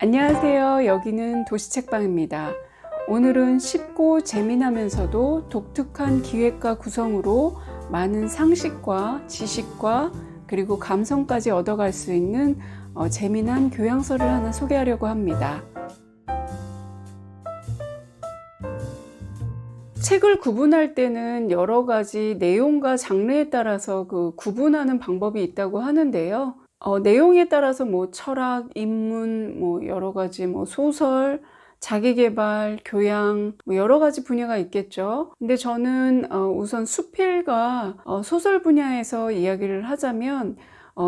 안녕하세요. 여기는 도시책방입니다. 오늘은 쉽고 재미나면서도 독특한 기획과 구성으로 많은 상식과 지식과 그리고 감성까지 얻어갈 수 있는 재미난 교양서를 하나 소개하려고 합니다. 책을 구분할 때는 여러 가지 내용과 장르에 따라서 구분하는 방법이 있다고 하는데요. 내용에 따라서 철학, 인문, 여러 가지 소설, 자기계발, 교양, 여러 가지 분야가 있겠죠. 근데 저는 우선 수필과 소설 분야에서 이야기를 하자면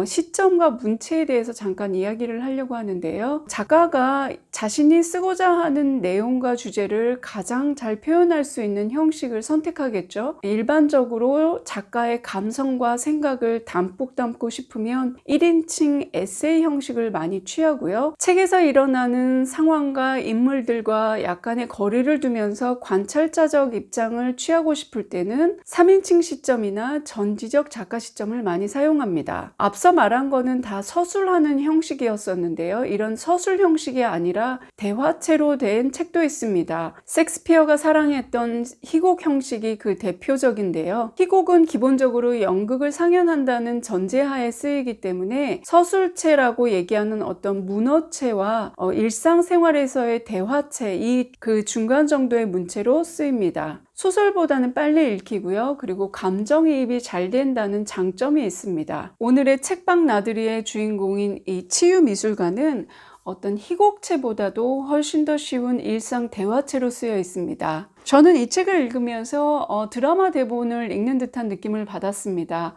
시점과 문체에 대해서 잠깐 이야기를 하려고 하는데요. 작가가 자신이 쓰고자 하는 내용과 주제를 가장 잘 표현할 수 있는 형식을 선택하겠죠. 일반적으로 작가의 감성과 생각을 담뿍 담고 싶으면 1인칭 에세이 형식을 많이 취하고요. 책에서 일어나는 상황과 인물들과 약간의 거리를 두면서 관찰자적 입장을 취하고 싶을 때는 3인칭 시점이나 전지적 작가 시점을 많이 사용합니다. 앞서 말한 거는 다 서술하는 형식이었었는데요. 이런 서술 형식이 아니라 대화체로 된 책도 있습니다. 셰익스피어가 사랑했던 희곡 형식이 그 대표적인데요. 희곡은 기본적으로 연극을 상연한다는 전제하에 쓰이기 때문에 서술체라고 얘기하는 어떤 문어체와 일상생활에서의 대화체, 그 중간 정도의 문체로 쓰입니다. 소설보다는 빨리 읽히고요. 그리고 감정이입이 잘 된다는 장점이 있습니다. 오늘의 책방 나들이의 주인공인 이 치유미술관은 어떤 희곡체보다도 훨씬 더 쉬운 일상 대화체로 쓰여 있습니다. 저는 이 책을 읽으면서 드라마 대본을 읽는 듯한 느낌을 받았습니다.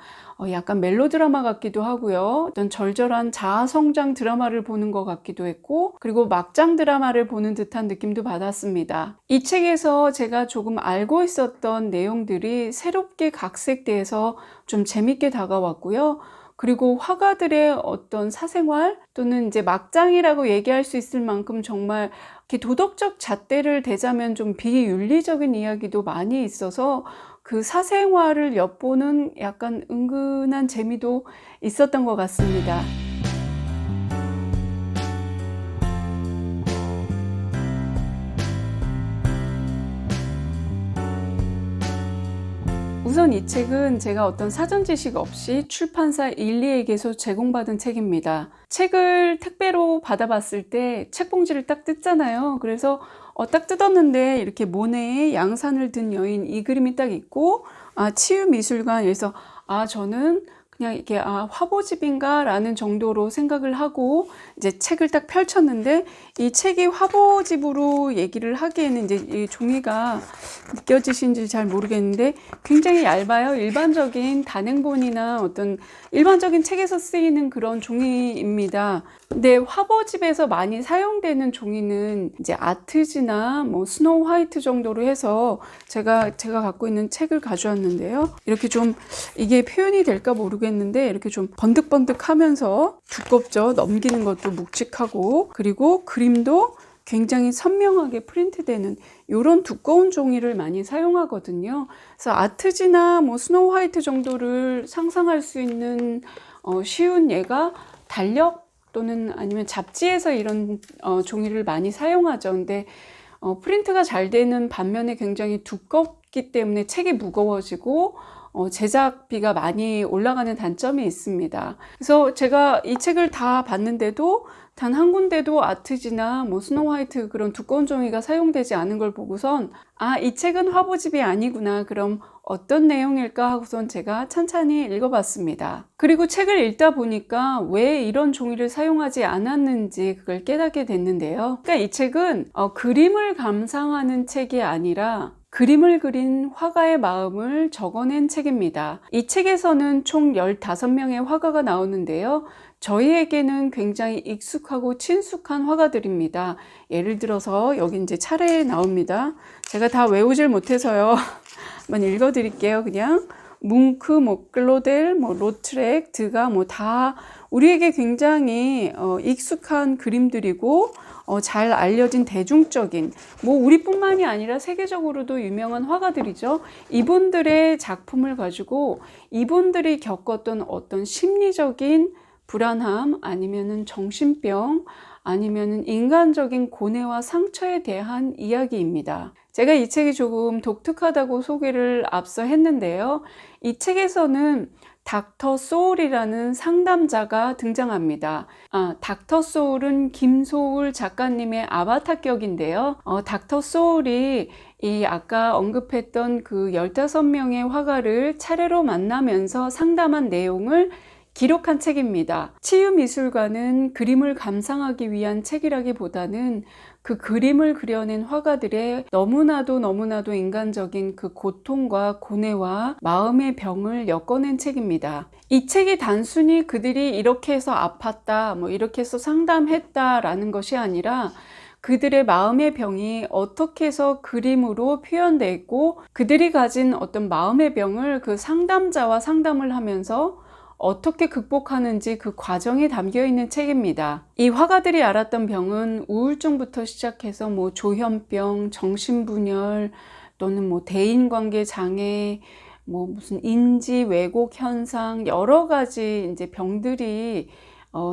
약간 멜로드라마 같기도 하고요. 어떤 절절한 자아성장 드라마를 보는 것 같기도 했고, 그리고 막장 드라마를 보는 듯한 느낌도 받았습니다. 이 책에서 제가 조금 알고 있었던 내용들이 새롭게 각색돼서 좀 재밌게 다가왔고요. 그리고 화가들의 어떤 사생활 또는 이제 막장이라고 얘기할 수 있을 만큼 정말 이렇게 도덕적 잣대를 대자면 좀 비윤리적인 이야기도 많이 있어서 그 사생활을 엿보는 약간 은근한 재미도 있었던 것 같습니다. 우선 이 책은 제가 어떤 사전 지식 없이 출판사 일리에게서 제공받은 책입니다. 책을 택배로 받아봤을 때 책봉지를 딱 뜯잖아요. 그래서 딱 뜯었는데 이렇게 모네의 양산을 든 여인 이 그림이 딱 있고 치유미술관, 그래서 저는 그냥 이게 화보집인가 라는 정도로 생각을 하고 이제 책을 딱 펼쳤는데, 이 책이 화보집으로 얘기를 하기에는 이제 이 종이가 느껴지신지 잘 모르겠는데 굉장히 얇아요. 일반적인 단행본이나 어떤 일반적인 책에서 쓰이는 그런 종이입니다. 근데 화보집에서 많이 사용되는 종이는 이제 아트지나 스노우 화이트 정도로 해서 제가 갖고 있는 책을 가져왔는데요. 이렇게 좀 이게 표현이 될까 모르겠는데 이렇게 좀 번득번득하면서 두껍죠. 넘기는 것도 묵직하고, 그리고 그림도 굉장히 선명하게 프린트되는 이런 두꺼운 종이를 많이 사용하거든요. 그래서 아트지나 스노우 화이트 정도를 상상할 수 있는 쉬운 예가 달력 또는 아니면 잡지에서 이런 종이를 많이 사용하죠. 근데 프린트가 잘 되는 반면에 굉장히 두껍기 때문에 책이 무거워지고 제작비가 많이 올라가는 단점이 있습니다. 그래서 제가 이 책을 다 봤는데도 단 한 군데도 아트지나 스노우 화이트 그런 두꺼운 종이가 사용되지 않은 걸 보고선 이 책은 화보집이 아니구나, 그럼 어떤 내용일까 하고선 제가 찬찬히 읽어봤습니다. 그리고 책을 읽다 보니까 왜 이런 종이를 사용하지 않았는지 그걸 깨닫게 됐는데요. 그러니까 이 책은 그림을 감상하는 책이 아니라 그림을 그린 화가의 마음을 적어낸 책입니다. 이 책에서는 총 15명의 화가가 나오는데요. 저희에게는 굉장히 익숙하고 친숙한 화가들입니다. 예를 들어서 여기 이제 차례에 나옵니다. 제가 다 외우질 못해서요. 한번 읽어드릴게요. 그냥 뭉크, 클로델, 로트렉, 드가 다 우리에게 굉장히 익숙한 그림들이고 잘 알려진 대중적인 우리뿐만이 아니라 세계적으로도 유명한 화가들이죠. 이분들의 작품을 가지고 이분들이 겪었던 어떤 심리적인 불안함, 아니면은 정신병, 아니면 인간적인 고뇌와 상처에 대한 이야기입니다. 제가 이 책이 조금 독특하다고 소개를 앞서 했는데요. 이 책에서는 닥터 소울이라는 상담자가 등장합니다. 닥터 소울은 김소울 작가님의 아바타격인데요. 닥터 소울이 이 아까 언급했던 그 15명의 화가를 차례로 만나면서 상담한 내용을 기록한 책입니다. 치유미술관은 그림을 감상하기 위한 책이라기보다는 그 그림을 그려낸 화가들의 너무나도 인간적인 그 고통과 고뇌와 마음의 병을 엮어낸 책입니다. 이 책이 단순히 그들이 이렇게 해서 아팠다, 뭐 이렇게 해서 상담했다라는 것이 아니라 그들의 마음의 병이 어떻게 해서 그림으로 표현되고 그들이 가진 어떤 마음의 병을 그 상담자와 상담을 하면서 어떻게 극복하는지 그 과정이 담겨 있는 책입니다. 이 화가들이 앓았던 병은 우울증부터 시작해서 뭐 조현병, 정신분열 또는 뭐 대인관계 장애, 뭐 무슨 인지 왜곡 현상 여러 가지 이제 병들이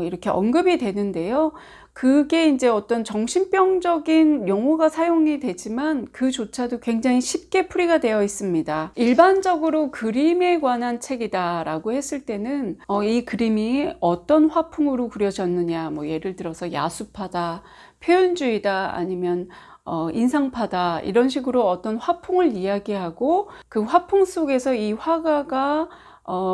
이렇게 언급이 되는데요. 그게 이제 어떤 정신병적인 용어가 사용이 되지만 그조차도 굉장히 쉽게 풀이가 되어 있습니다. 일반적으로 그림에 관한 책이다라고 했을 때는 이 그림이 어떤 화풍으로 그려졌느냐, 뭐 예를 들어서 야수파다, 표현주의다, 아니면 인상파다 이런 식으로 어떤 화풍을 이야기하고 그 화풍 속에서 이 화가가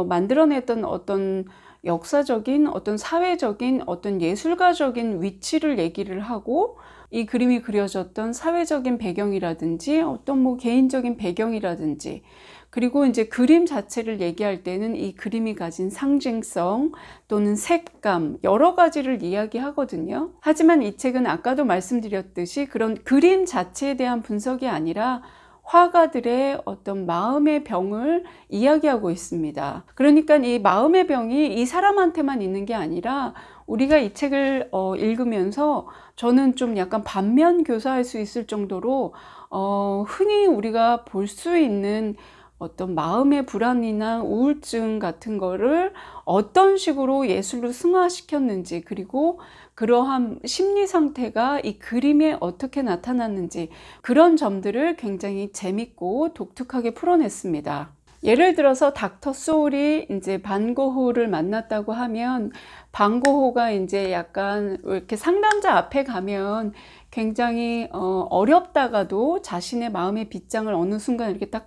만들어냈던 어떤 역사적인 어떤 사회적인 어떤 예술가적인 위치를 얘기를 하고 이 그림이 그려졌던 사회적인 배경이라든지 어떤 뭐 개인적인 배경이라든지 그리고 이제 그림 자체를 얘기할 때는 이 그림이 가진 상징성 또는 색감 여러 가지를 이야기하거든요. 하지만 이 책은 아까도 말씀드렸듯이 그런 그림 자체에 대한 분석이 아니라 화가들의 어떤 마음의 병을 이야기하고 있습니다. 그러니까 이 마음의 병이 이 사람한테만 있는 게 아니라 우리가 이 책을 읽으면서 저는 좀 약간 반면 교사할 수 있을 정도로 흔히 우리가 볼 수 있는 어떤 마음의 불안이나 우울증 같은 거를 어떤 식으로 예술로 승화시켰는지 그리고 그러한 심리 상태가 이 그림에 어떻게 나타났는지 그런 점들을 굉장히 재밌고 독특하게 풀어냈습니다. 예를 들어서 닥터 소울이 이제 반고흐를 만났다고 하면 반고흐가 이제 약간 이렇게 상담자 앞에 가면 굉장히 어렵다가도 자신의 마음의 빗장을 어느 순간 이렇게 딱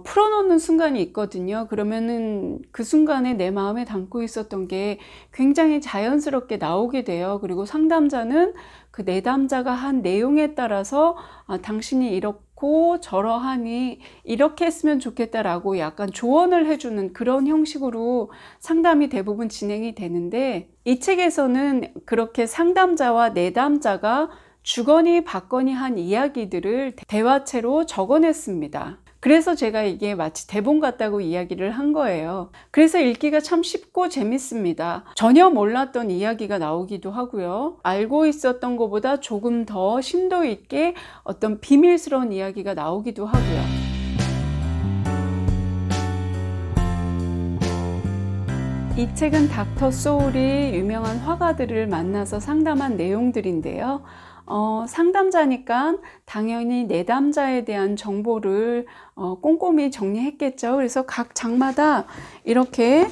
풀어놓는 순간이 있거든요. 그러면은 그 순간에 내 마음에 담고 있었던 게 굉장히 자연스럽게 나오게 돼요. 그리고 상담자는 그 내담자가 한 내용에 따라서 당신이 이렇고 저러하니 이렇게 했으면 좋겠다라고 약간 조언을 해주는 그런 형식으로 상담이 대부분 진행이 되는데 이 책에서는 그렇게 상담자와 내담자가 주거니 받거니 한 이야기들을 대화체로 적어냈습니다. 그래서 제가 이게 마치 대본 같다고 이야기를 한 거예요. 그래서 읽기가 참 쉽고 재밌습니다. 전혀 몰랐던 이야기가 나오기도 하고요. 알고 있었던 것보다 조금 더 심도 있게 어떤 비밀스러운 이야기가 나오기도 하고요. 이 책은 닥터 소울이 유명한 화가들을 만나서 상담한 내용들인데요. 상담자니까 당연히 내담자에 대한 정보를 꼼꼼히 정리했겠죠. 그래서 각 장마다 이렇게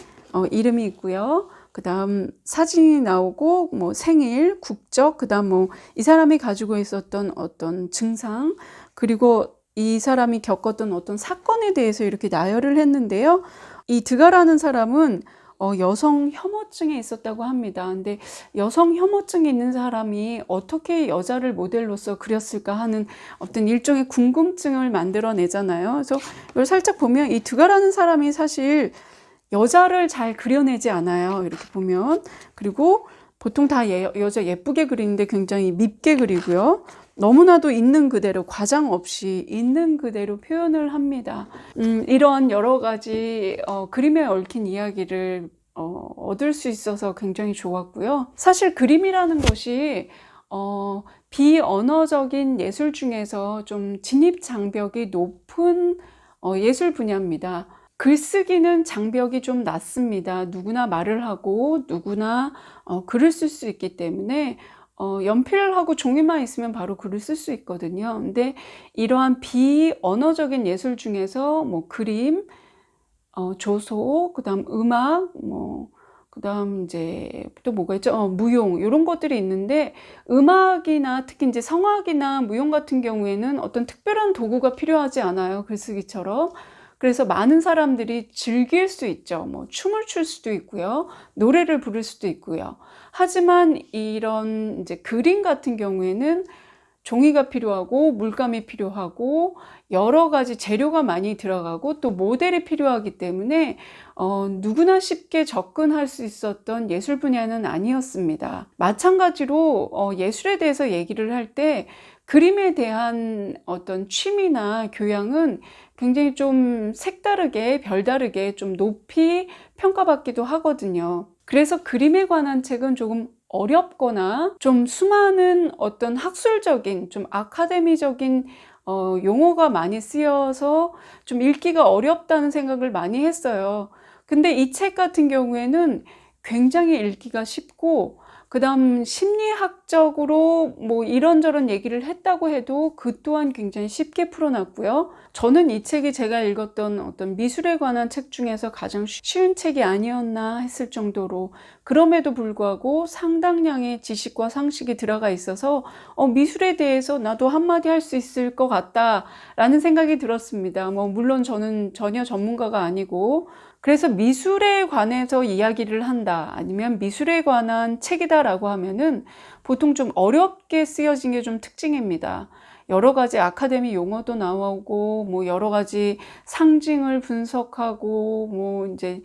이름이 있고요. 그 다음 사진이 나오고 뭐 생일, 국적, 그 다음 뭐 이 사람이 가지고 있었던 어떤 증상, 그리고 이 사람이 겪었던 어떤 사건에 대해서 이렇게 나열을 했는데요. 이 드가라는 사람은 여성 혐오증에 있었다고 합니다. 근데 여성 혐오증이 있는 사람이 어떻게 여자를 모델로서 그렸을까 하는 어떤 일종의 궁금증을 만들어내잖아요. 그래서 이걸 살짝 보면 이 드가라는 사람이 사실 여자를 잘 그려내지 않아요. 이렇게 보면. 그리고 보통 다 여자 예쁘게 그리는데 굉장히 밉게 그리고요. 너무나도 있는 그대로 과장 없이 있는 그대로 표현을 합니다. 이런 여러 가지 그림에 얽힌 이야기를 얻을 수 있어서 굉장히 좋았고요. 사실 그림이라는 것이 비언어적인 예술 중에서 좀 진입 장벽이 높은 예술 분야입니다. 글쓰기는 장벽이 좀 낮습니다. 누구나 말을 하고 누구나 글을 쓸 수 있기 때문에 연필하고 종이만 있으면 바로 글을 쓸 수 있거든요. 근데 이러한 비언어적인 예술 중에서 뭐 그림, 조소, 그다음 음악, 그다음 이제 또 뭐가 있죠? 무용 요런 것들이 있는데 음악이나 특히 이제 성악이나 무용 같은 경우에는 어떤 특별한 도구가 필요하지 않아요, 글쓰기처럼. 그래서 많은 사람들이 즐길 수 있죠. 뭐 춤을 출 수도 있고요. 노래를 부를 수도 있고요. 하지만 이런 이제 그림 같은 경우에는 종이가 필요하고 물감이 필요하고 여러 가지 재료가 많이 들어가고 또 모델이 필요하기 때문에 누구나 쉽게 접근할 수 있었던 예술 분야는 아니었습니다. 마찬가지로 예술에 대해서 얘기를 할 때 그림에 대한 어떤 취미나 교양은 굉장히 좀 색다르게 별다르게 좀 높이 평가받기도 하거든요. 그래서 그림에 관한 책은 조금 어렵거나 좀 수많은 어떤 학술적인 좀 아카데미적인 용어가 많이 쓰여서 좀 읽기가 어렵다는 생각을 많이 했어요. 근데 이 책 같은 경우에는 굉장히 읽기가 쉽고 그다음 심리학적으로 뭐 이런저런 얘기를 했다고 해도 그 또한 굉장히 쉽게 풀어놨고요. 저는 이 책이 제가 읽었던 어떤 미술에 관한 책 중에서 가장 쉬운 책이 아니었나 했을 정도로, 그럼에도 불구하고 상당량의 지식과 상식이 들어가 있어서 미술에 대해서 나도 한마디 할 수 있을 것 같다라는 생각이 들었습니다. 물론 저는 전혀 전문가가 아니고, 그래서 미술에 관해서 이야기를 한다, 아니면 미술에 관한 책이다라고 하면은 보통 좀 어렵게 쓰여진 게 좀 특징입니다. 여러 가지 아카데미 용어도 나오고, 뭐 여러 가지 상징을 분석하고, 뭐 이제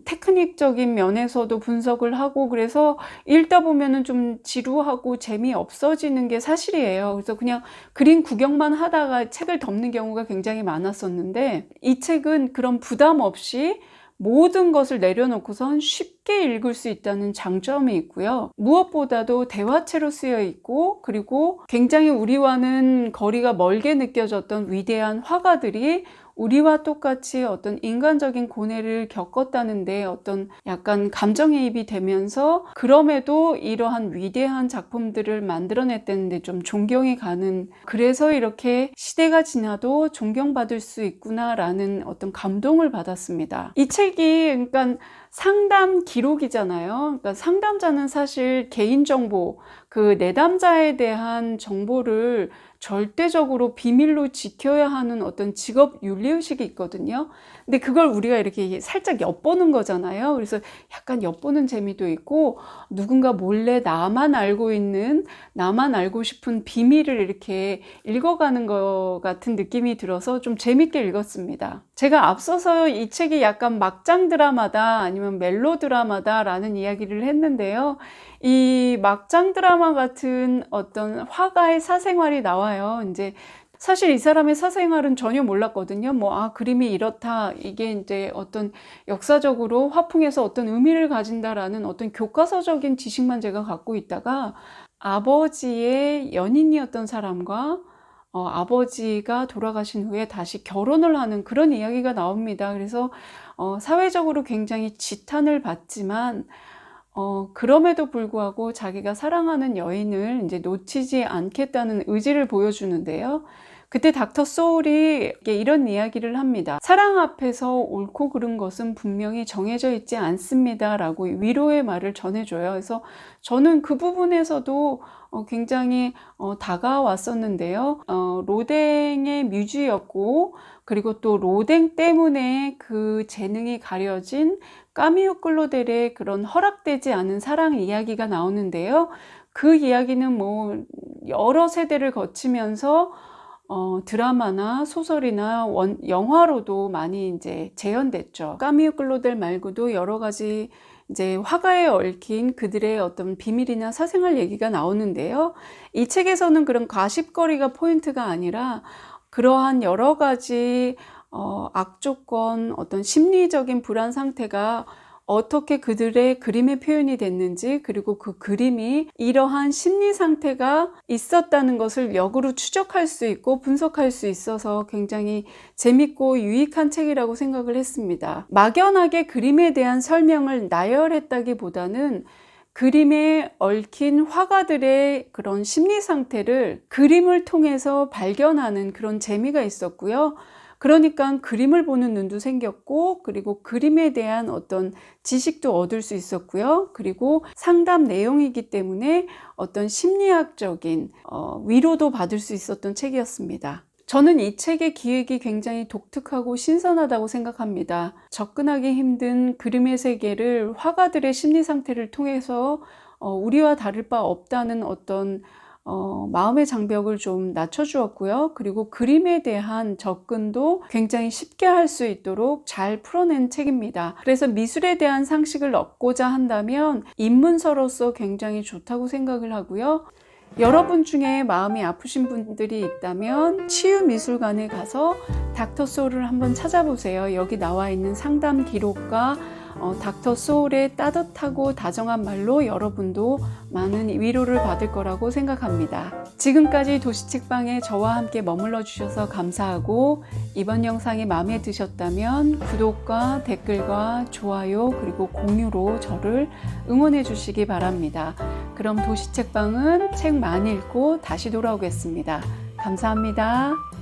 테크닉적인 면에서도 분석을 하고, 그래서 읽다 보면은 좀 지루하고 재미없어지는 게 사실이에요. 그래서 그냥 그림 구경만 하다가 책을 덮는 경우가 굉장히 많았었는데, 이 책은 그런 부담 없이 모든 것을 내려놓고선 쉽게 읽을 수 있다는 장점이 있고요. 무엇보다도 대화체로 쓰여 있고, 그리고 굉장히 우리와는 거리가 멀게 느껴졌던 위대한 화가들이 우리와 똑같이 어떤 인간적인 고뇌를 겪었다는데 어떤 약간 감정이입이 되면서, 그럼에도 이러한 위대한 작품들을 만들어냈다는데 좀 존경이 가는, 그래서 이렇게 시대가 지나도 존경받을 수 있구나라는 어떤 감동을 받았습니다. 이 책이 그러니까 상담 기록이잖아요. 그러니까 상담자는 사실 개인정보, 그 내담자에 대한 정보를 절대적으로 비밀로 지켜야 하는 어떤 직업 윤리의식이 있거든요. 근데 그걸 우리가 이렇게 살짝 엿보는 거잖아요. 그래서 약간 엿보는 재미도 있고, 누군가 몰래 나만 알고 있는, 나만 알고 싶은 비밀을 이렇게 읽어가는 것 같은 느낌이 들어서 좀 재밌게 읽었습니다. 제가 앞서서 이 책이 약간 막장 드라마다 아니면 멜로 드라마다 라는 이야기를 했는데요. 이 막장 드라마 같은 어떤 화가의 사생활이 나와요. 이제 사실 이 사람의 사생활은 전혀 몰랐거든요. 그림이 이렇다, 이게 이제 어떤 역사적으로 화풍에서 어떤 의미를 가진다라는 어떤 교과서적인 지식만 제가 갖고 있다가, 아버지의 연인이었던 사람과 아버지가 돌아가신 후에 다시 결혼을 하는 그런 이야기가 나옵니다. 그래서 사회적으로 굉장히 지탄을 받지만 그럼에도 불구하고 자기가 사랑하는 여인을 이제 놓치지 않겠다는 의지를 보여주는데요. 그때 닥터 소울이 이런 이야기를 합니다. 사랑 앞에서 옳고 그른 것은 분명히 정해져 있지 않습니다 라고 위로의 말을 전해줘요. 그래서 저는 그 부분에서도 굉장히 다가왔었는데요. 로댕의 뮤즈였고, 그리고 또 로댕 때문에 그 재능이 가려진 까미오 클로델의 그런 허락되지 않은 사랑 이야기가 나오는데요. 그 이야기는 뭐 여러 세대를 거치면서 드라마나 소설이나 영화로도 많이 이제 재현됐죠. 까미오 클로델 말고도 여러 가지 이제 화가에 얽힌 그들의 어떤 비밀이나 사생활 얘기가 나오는데요. 이 책에서는 그런 가십거리가 포인트가 아니라 그러한 여러 가지 악조건, 어떤 심리적인 불안 상태가 어떻게 그들의 그림에 표현이 됐는지, 그리고 그 그림이 이러한 심리 상태가 있었다는 것을 역으로 추적할 수 있고 분석할 수 있어서 굉장히 재밌고 유익한 책이라고 생각을 했습니다. 막연하게 그림에 대한 설명을 나열했다기보다는 그림에 얽힌 화가들의 그런 심리 상태를 그림을 통해서 발견하는 그런 재미가 있었고요. 그러니까 그림을 보는 눈도 생겼고, 그리고 그림에 대한 어떤 지식도 얻을 수 있었고요. 그리고 상담 내용이기 때문에 어떤 심리학적인 위로도 받을 수 있었던 책이었습니다. 저는 이 책의 기획이 굉장히 독특하고 신선하다고 생각합니다. 접근하기 힘든 그림의 세계를 화가들의 심리 상태를 통해서 우리와 다를 바 없다는 어떤 마음의 장벽을 좀 낮춰주었고요. 그리고 그림에 대한 접근도 굉장히 쉽게 할 수 있도록 잘 풀어낸 책입니다. 그래서 미술에 대한 상식을 얻고자 한다면 입문서로서 굉장히 좋다고 생각을 하고요. 여러분 중에 마음이 아프신 분들이 있다면 치유미술관에 가서 닥터 소울을 한번 찾아보세요. 여기 나와 있는 상담 기록과 닥터 소울의 따뜻하고 다정한 말로 여러분도 많은 위로를 받을 거라고 생각합니다. 지금까지 도시책방에 저와 함께 머물러 주셔서 감사하고, 이번 영상이 마음에 드셨다면 구독과 댓글과 좋아요 그리고 공유로 저를 응원해 주시기 바랍니다. 그럼 도시책방은 책 많이 읽고 다시 돌아오겠습니다. 감사합니다.